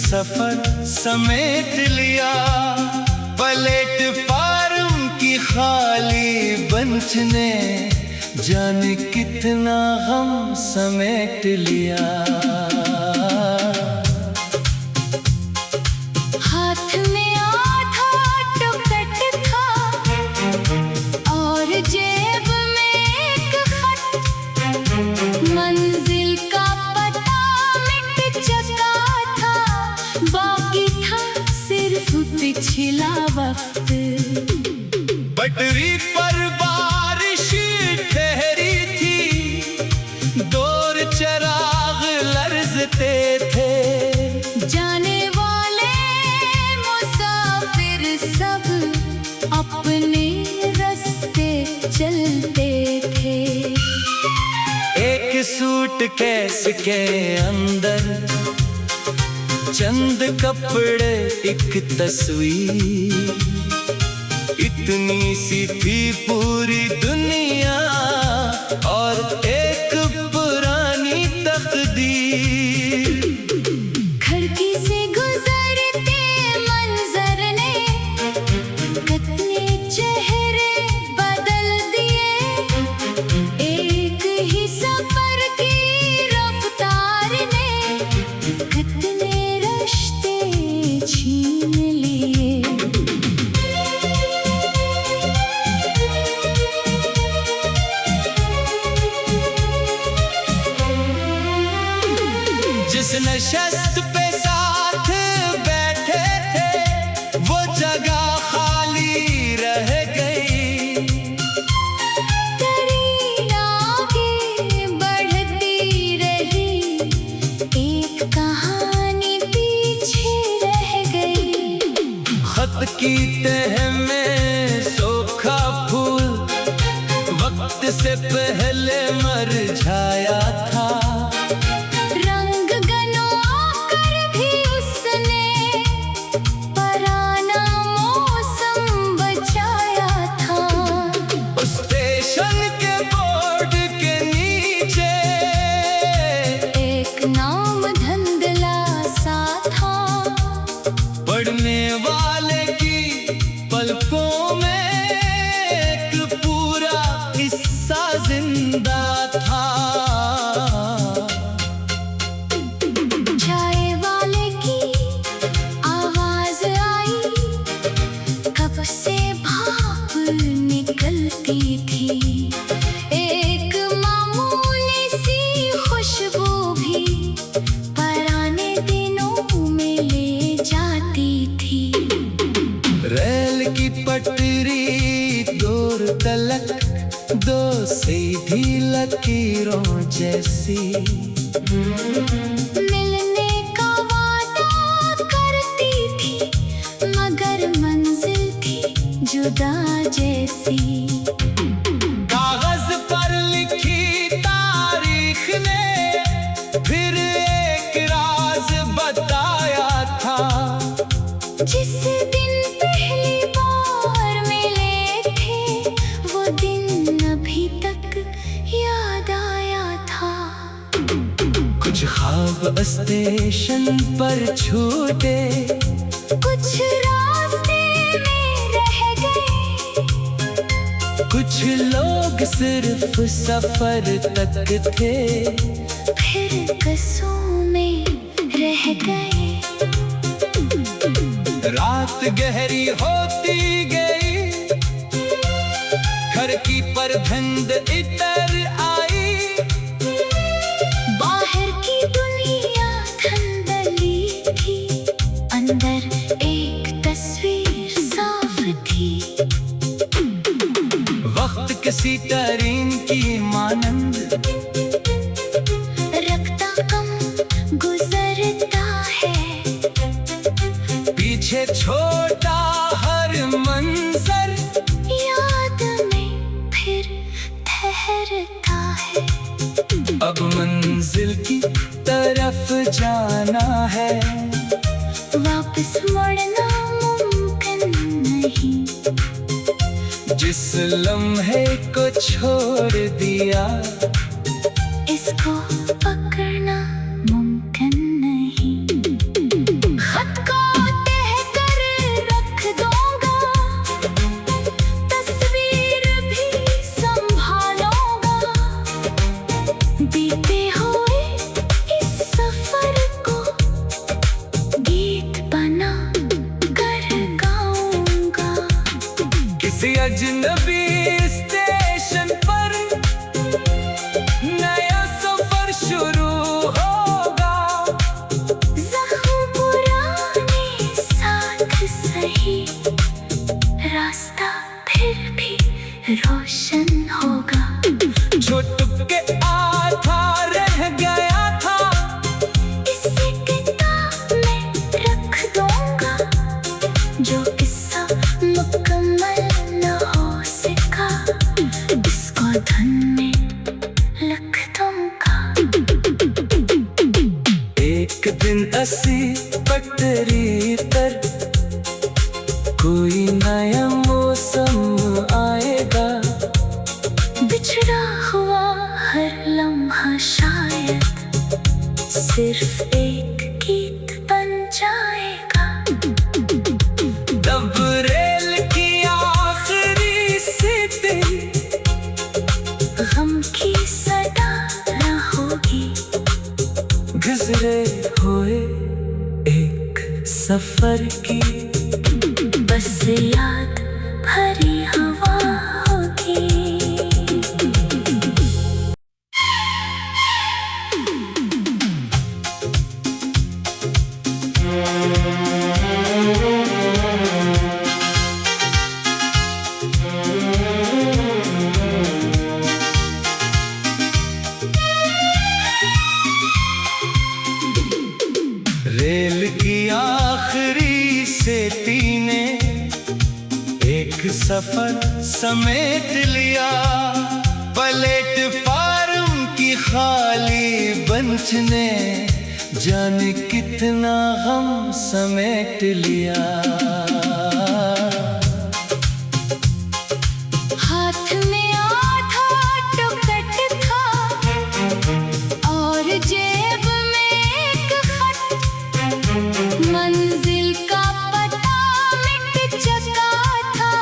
सफर समेट लिया। प्लेटफार्म की खाली बेंच ने जाने कितना गम समेट लिया। हाथ में आधा टिकट था और जेब में एक खत। मंजिल का पता मिट चुका था, बाकी था सिर्फ पिछला वक्त। पटरी पर बारिश ठहरी थी, दूर चिराग लरजते थे। जाने वाले मुसाफिर सब अपने रास्ते चलते थे। एक सूटकेस के अंदर चंद कपड़े, एक तस्वीर, इतनी सी थी पूरी दुनिया और एक पुरानी तकदीर। खिड़की से गुजरते मंजर ने कितने चेहरे बदल दिए। एक ही सफर की रफ्तार ने कितने रिश्ते छीन लिए। जिस नशस्त पे साथ बैठे थे वो जगह खाली रह गई। तरीन आगे बढ़ती रही, एक कहानी पीछे रह गई। खत की तह में सूखा फूल वक्त से पहले मुरझाया था। पढ़ने वाले की पलकों में एक पूरा हिस्सा जिंदा था। चाय वाले की आवाज आई, कप से भाप निकलती थी। एक मामूली सी खुशबू भी पुराने दिनों में ले जाती थी। रेल की पटरी दूर तलक दो सीधी लकीरों जैसी। मिलने का वादा करती थी, मगर मंजिल थी जुदा जैसी। कागज पर लिखी तारीख ने फिर एक राज बताया था। जिस दिन पहली बार मिले थे, वो दिन अभी तक याद आया था। कुछ ख्वाब स्टेशन पर छूटे, कुछ रास्ते में रह गए। कुछ लोग सिर्फ सफर तक थे, फिर कस्सों में रह गए। रात गहरी होती गई, खिड़की पर धुंध इतर आई। बाहर की दुनिया धुंधली थी, अंदर एक तस्वीर साफ थी। वक्त किसी ट्रेन की मानंद रखता कम गुजरता है, पीछे छोटा हर मंजर याद में फिर ठहरता है। अब मंजिल की तरफ जाना है, वापस मुड़ना मुमकिन नहीं। जिस लम्हे को छोड़ दिया, इसको पकड़ना मुमकिन नहीं। किसी अजनबी स्टेशन पर नया सफर शुरू होगा। जख्म पुराने साथ सही, रास्ता फिर भी रोशन होगा। जो टुके आधा रह गया था, इसे किताब में रख दूंगा। जो किस्सा मुकम्मल न हो सका, इसको धन में लिख दूंगा। एक दिन असी पटरी पर कोई नया मौसम आएगा। बिछड़ा हुआ हर लम्हा शायद सिर्फ एक गीत बन जाएगा। तब रेल की आखिरी सीटी गम की सदा न होगी। गुजरे हुए एक सफर की बस याद भरी हवा होगी। रेल की आखिरी सेती ने एक सफर समेट लिया। प्लेटफार्म की खाली बेंच ने जाने कितना गम समेट लिया। हाथ में आधा टिकट था और जेब में एक खत। मंजिल का पता मिट चुका था,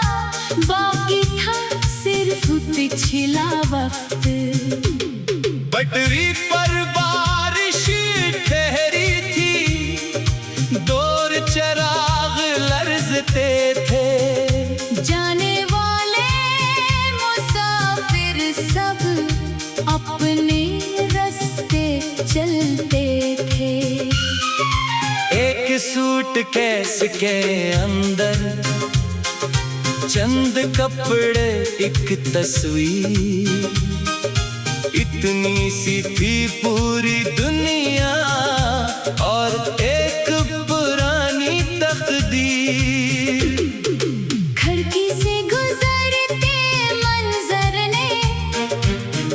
बाकी था सिर्फ पिछला वक्त। पटरी पर बारिश ठहरी थी, दूर चिराग लरजते थे। जाने वाले मुसाफिर सब अपने रास्ते चलते थे। एक सूटकेस के अंदर चंद कपड़े, एक तस्वीर। इतनी सी थी पूरी दुनिया और एक पुरानी तकदीर। खिड़की से गुजरते मंजर ने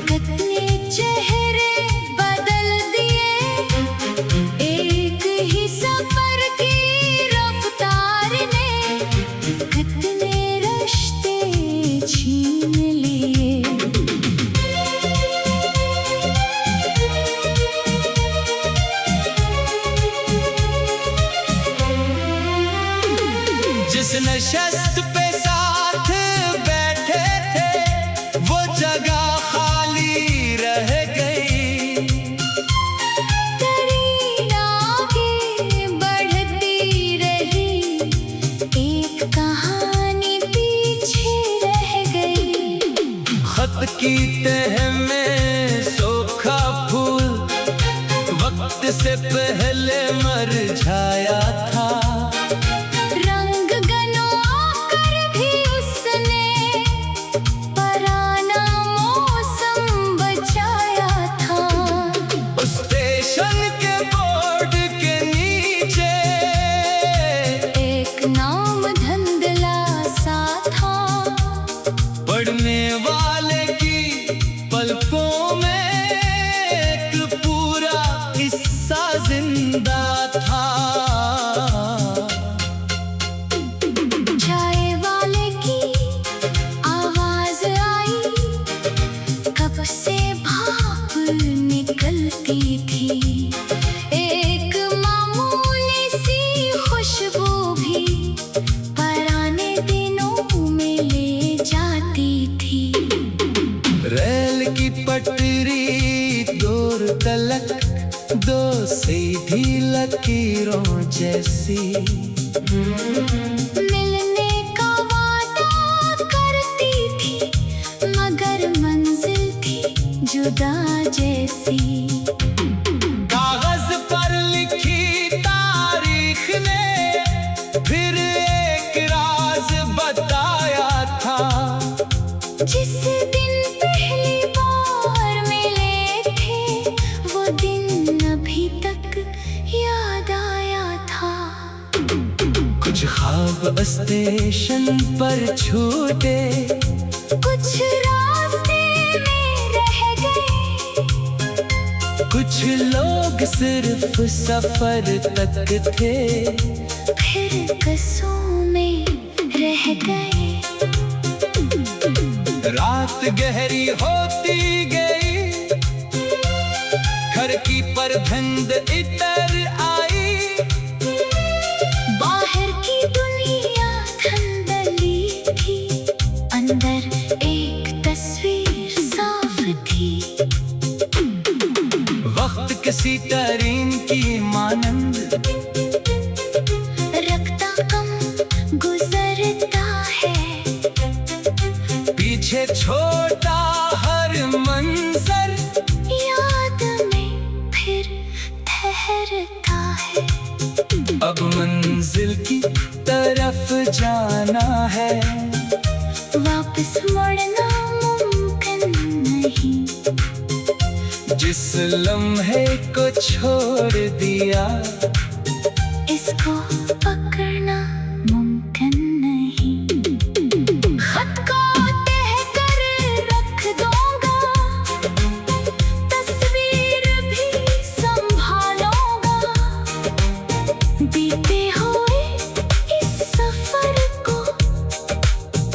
कितने चेहरे बदल दिए। एक ही सफर की रफ्तार ने कितने रिश्ते छीन लिए। जिस नशस्त पे साथ बैठे थे, वो जगह खाली रह गई। तरीन आगे बढ़ती रही, एक कहानी पीछे रह गई। खत की तह में सूखा फूल वक्त से पहले मुरझाया था। रंग गनवा कर भी उसने पुराना मौसम बचाया था। उस स्टेशन के बोर्ड के नीचे एक नाम धुंधला सा था। पढ़ने वाले की पलकों में एक पूरा हिस्सा जिंदा था। चाय वाले की आवाज आई, कप से भाप निकलती थी। एक मामूली सी खुशबू भी पुराने दिनों में ले जाती थी। रेल की पटरी दूर तलक दो सीधी लकीरों जैसी। मिलने का वादा जुदा जैसी। कागज पर लिखी तारीख ने फिर एक राज बताया था। जिस दिन पहली बार मिले थे वो दिन अभी तक याद आया था। कुछ ख्वाब स्टेशन पर छूटे, कुछ रास्ते में रह गए, कुछ लोग सिर्फ सफर तक थे, फिर कस्सों में रह गए। रात गहरी होती गई, घर की परधंद इतर आई। बाहर की दुनिया धंधली थी, अंदर एक तस्वीर साफ थी। वक्त किसी तरीन की मानंद रखता कम गुजरता है, पीछे छोटा हर मंजर याद में फिर ठहरता है। अब मंजिल की तरफ जाना है, वापस मुड़ना मुमकिन नहीं। जिस लम्हे को छोड़ दिया इसको पकड़ना मुमकिन नहीं। खत को तह कर रख दूंगा, तस्वीर भी संभालूंगा। बीते हुए इस सफर को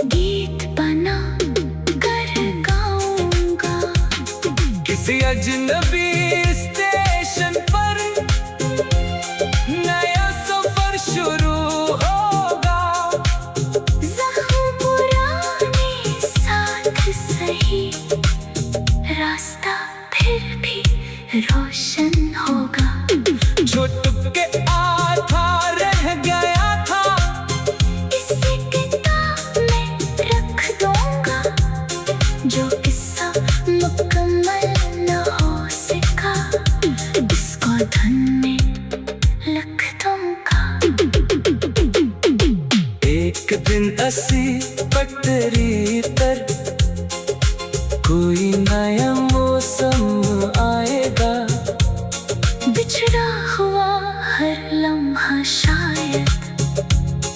गीत बना कर गाऊंगा। किसी अजनबी स्टेशन पर नया सफर शुरू होगा। ज़ख्म पुराने साथ सही, रास्ता फिर भी रोशन होगा। जो टुकड़े आधा रह गया था इसे किताब में रख दूंगा। जो किस्सा मुकम्मल न हो सका इसको धन में लिख दूंगा। एक दिन असी पटरी पर कोई नया मौसम आएगा। बिछड़ा हुआ हर लम्हा शायद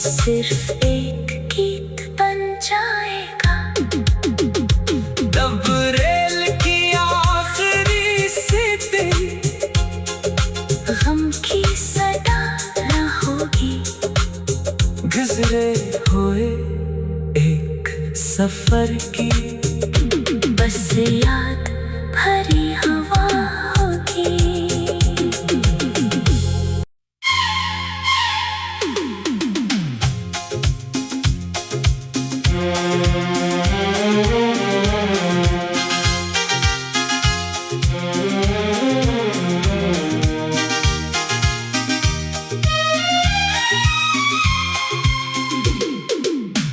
सिर्फ एक गीत बन जाएगा। तब रेल की आखिरी सीटी गम की सदा न होगी। गुजरे हुए एक सफर की बस याद भरी हवा होगी।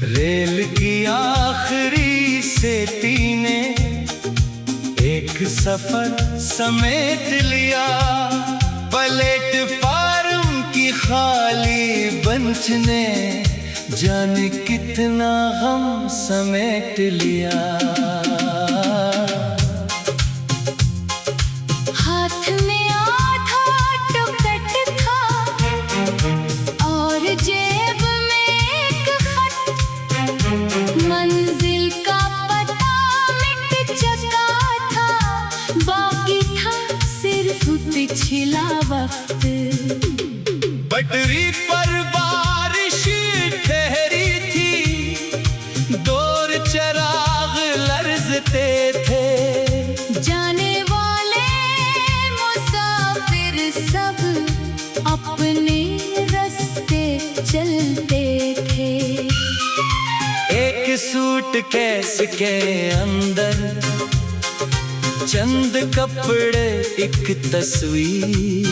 रेल की आखिरी सेती ने एक सफर समेट लिया। प्लेटफार्म की खाली बेंच ने जाने कितना गम समेट लिया। हाथ में आधा टिकट था और जेब में एक खत। मंजिल का पता मिट चुका था, बाकी था सिर्फ पिछला वक्त। पटरी पर बारिश ठहरी थी, दौर चराग लर्जते थे। जाने वाले मुसाफिर सब अपने रास्ते चलते थे। एक सूटकेस के अंदर चंद कपड़े एक तस्वीर,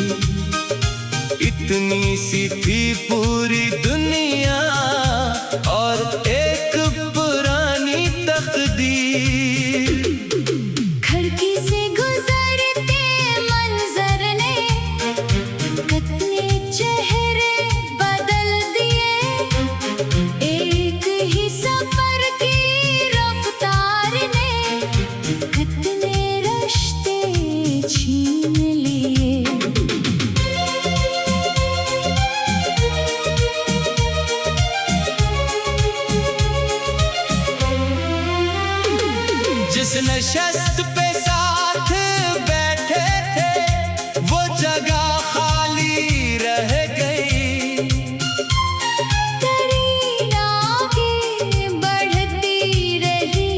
इतनी सी थी पूरी दुनिया और एक पुरानी तकदीर। खिड़की से जिस नशस्त पे साथ बैठे थे वो जगह खाली रह गई। तरीन आगे बढ़ती रही,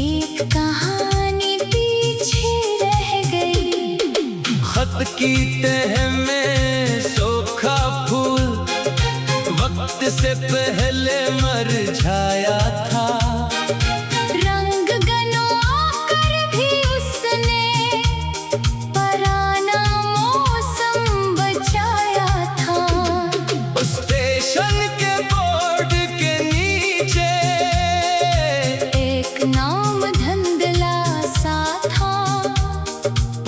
एक कहानी पीछे रह गई। खत की तह में सूखा फूल वक्त से पहले मुरझाया था। रंग गनवा कर भी उसने पुराना मौसम बचाया था। उस स्टेशन के बोर्ड के नीचे एक नाम धुंधला सा था।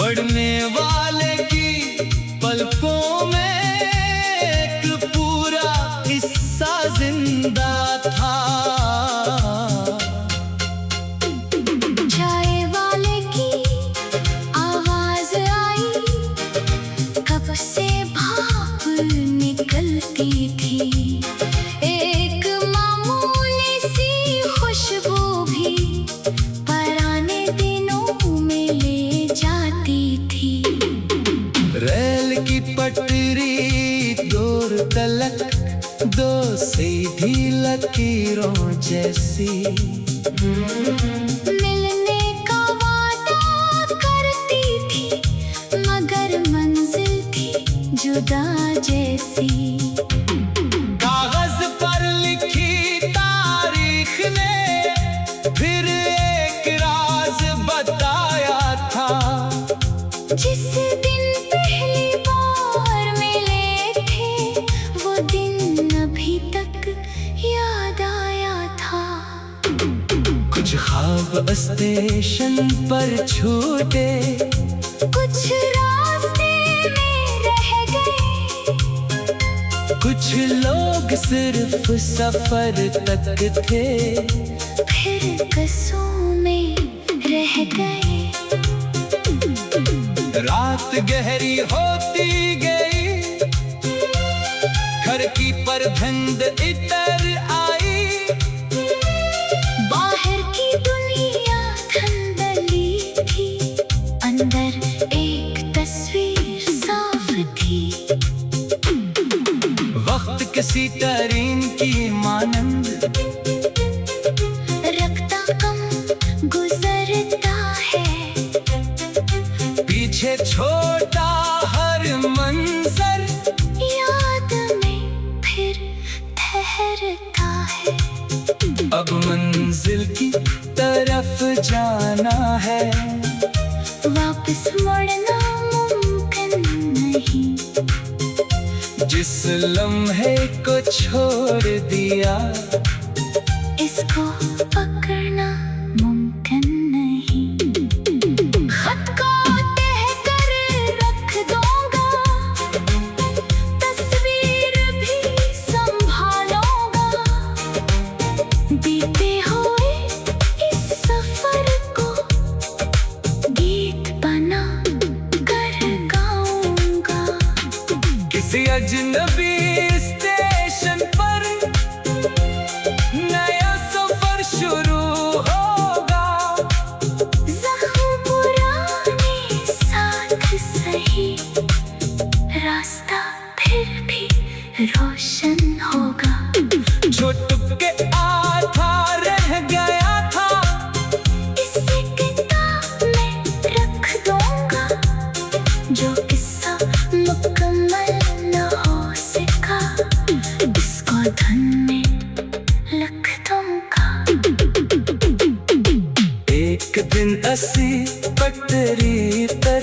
पढ़ने वाले की पलकों में एक पूरा हिस्सा जिंदा था। चाय वाले की आवाज आई, कप से भाप निकलती थी। एक मामूली सी खुशबू भी पुराने दिनों में ले जाती थी। रेल की पटरी दूर तलक दो सीधी लकीरों जैसी। मिलने का वादा करती थी, मगर मंजिल थी जुदा जैसी। कागज पर लिखी तारीख ने फिर एक राज बताया था। जिस दिन पहली बार मिले थे, वो दिन अभी तक याद आया था। कुछ ख्वाब स्टेशन पर छूटे, कुछ रास्ते में रह गए। कुछ लोग सिर्फ सफर तक थे। फिर कस्सों में रह गए। रात गहरी होती गई, घर की परधंध इतर आई। बाहर की दुनिया धुंधली थी, अंदर एक तस्वीर साफ थी। वक्त किसी तरीन की मानंद रखता कम गुजरता है। पीछे छोटा हर मंजर याद में फिर ठहरता है। अब मंजिल की तरफ जाना है। वापस मुड़ना मुमकिन नहीं। जिस लम्हे को छोड़ दिया इसको पकड़ना मुमकिन नहीं। खत को तह कर रख दूंगा, तस्वीर भी संभालूंगा। बीते हुए इस सफर को गीत बना कर गाऊंगा। किसी अजनबी स्टेशन पर नया सफर शुरू होगा। ज़ख्म पुराने साथ सही, रास्ता फिर भी रोशन होगा। जो टुकड़े आधा रह गया था इसे किताब में रख दूंगा। जो किस्सा मुकम्मल न हो सका, इसको धुन में लिख दूंगा। एक दिन अस्सी पटरी पर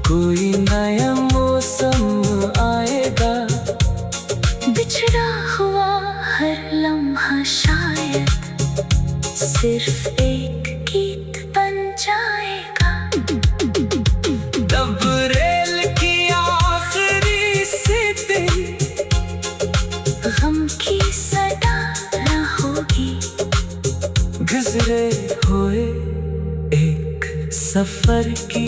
कोई नया मौसम आएगा। बिछड़ा हुआ हर लम्हा शायद सिर्फ एक गीत बन जाएगा। तब रेल की आखिरी सीटी गम की सदा न होगी। गुजरे हुए एक सफर की